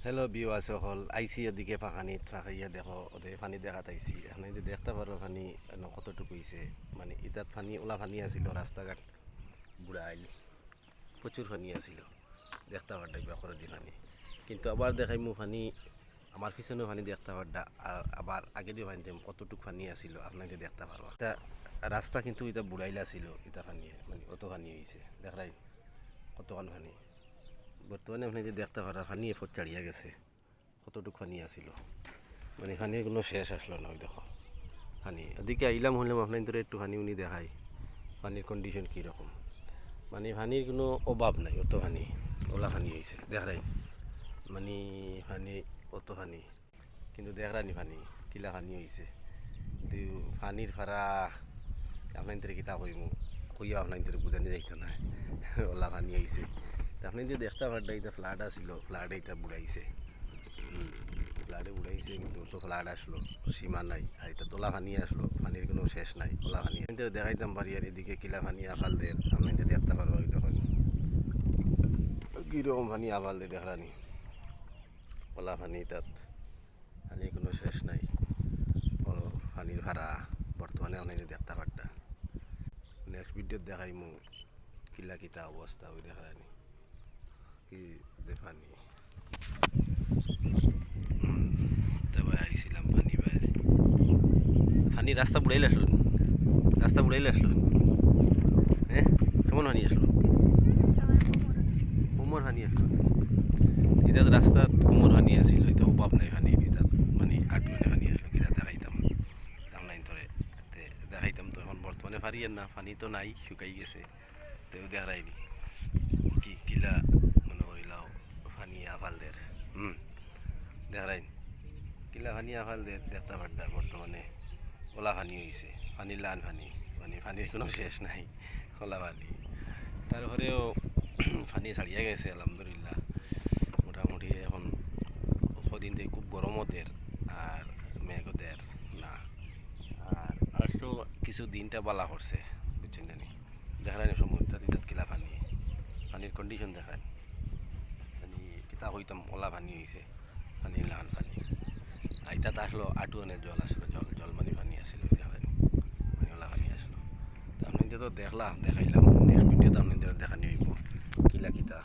hello viewers সকল আইসি এদিকে ফাঁকাইয়া দেখো ওদের পানি দেখাত আইসি এখন যদি দেখতে পারো পানি কতটুকু হয়েছে মানে ইতাত পানি ওলা পানি আছিল রাস্তাঘাট বুড়া আইল প্রচুর পানি আছিল দেখতে পারডা বেকর দি পানি কিন্তু আবার দেখাই মু পানি আমার পিছনেও পানি দেখতে পারডা আর আবার আগে দিয়ে পানি কতটুকু পানি আছিল আপনাকে দেখতে পারবা তা রাস্তা কিন্তু এটা বুড়াইলা ছিল এটা পানি মানে অত পানি হয়েছে দেখাই কতক্ষণ পানি বর্তমানে আপনি যে দেখতে পারা পানি এফট চাড়িয়া গেছে কতটুকু পানি আসিল মানে পানির কোনো শেষ আসলো না ওই দেখো পানি ওদিকে আইলাম হইলাম আপনার একটু পানি উনি দেখাই পানির কন্ডিশন কীরকম মানে পানির কোনো অভাব নাই অত পানি ওলা পানি হয়েছে দেখাই মানে পানি অত পানি কিন্তু দেখরানি পানি কিলা পানি হয়েছে কিন্তু পানির ভাড়া আপনার কিতা কইমু কইয়া আপনার বুঝানি যাইতো না ওলা পানি হয়েছে আপনি যে দেখতে পারটা এটা ফ্লাড আসছিল ফ্লাডে এটা বুড়াইছে ফ্লাডে বুড়াইছে কিন্তু তো ফ্লাড আসলো সীমা নাই আর এটা তোলা পানি আসলো পানির কোনো শেষ নাই তোলা পানি দেখাইতাম পারি আর এদিকে কিলা পানি আফাল দের আপনি যে দেখতে পারবো তখন কীরকম পানি আফাল দে দেখরানি ওলা পানি তাত পানির কোনো শেষ নাই পানির ভাড়া বর্তমানে আপনি যে দেখতে পারটা নেক্সট ভিডিওত দেখাইমু কিলা কিতা অবস্থা ওই দেখরানি কি যে পানি তবে আইছিলাম পানি বাইরে পানি রাস্তা বুড়াইলে আসলো হ্যাঁ কেমন পানি আসলো কোমর পানি আসলো এটা রাস্তা কোমর পানি আসছিল এটা অভাব নাই পানি এটা মানে আটুনে পানি আসলো কিনা দেখাইতাম অনলাইন ধরে দেখাইতাম তো এখন বর্তমানে পারি আর না পানি তো নাই শুকাই গেছে তো দেখাইনি কি কিলা পানি আফালদের দেখাইন কিলা পানি আফালদের দেখতে পারটা বর্তমানে ওলা পানি হয়েছে পানির লান পানি মানে পানির কোনো শেষ নাই ওলা পানি তারপরেও পানি ছাড়িয়ে গেছে আলহামদুলিল্লাহ মোটামুটি এখন কদিন থেকে খুব গরমদের আর মেঘদের না আর তো কিছু দিনটা বালা করছে বুঝছেন জানি দেখায় সমুদ্র কিলা পানির কন্ডিশন দেখায় কিতা হইতাম ওলা পানি হয়েছে পানির লান পানি আইতাত আসলো আটুয়ানের জল আসলো জল মানে পানি আসলো দেখেন মানে ওলা পানি আসলো তা আপনি তো দেখাইলাম নেক্সট ভিডিওতে আপনাদের দেখানি হইব কিলা কিতা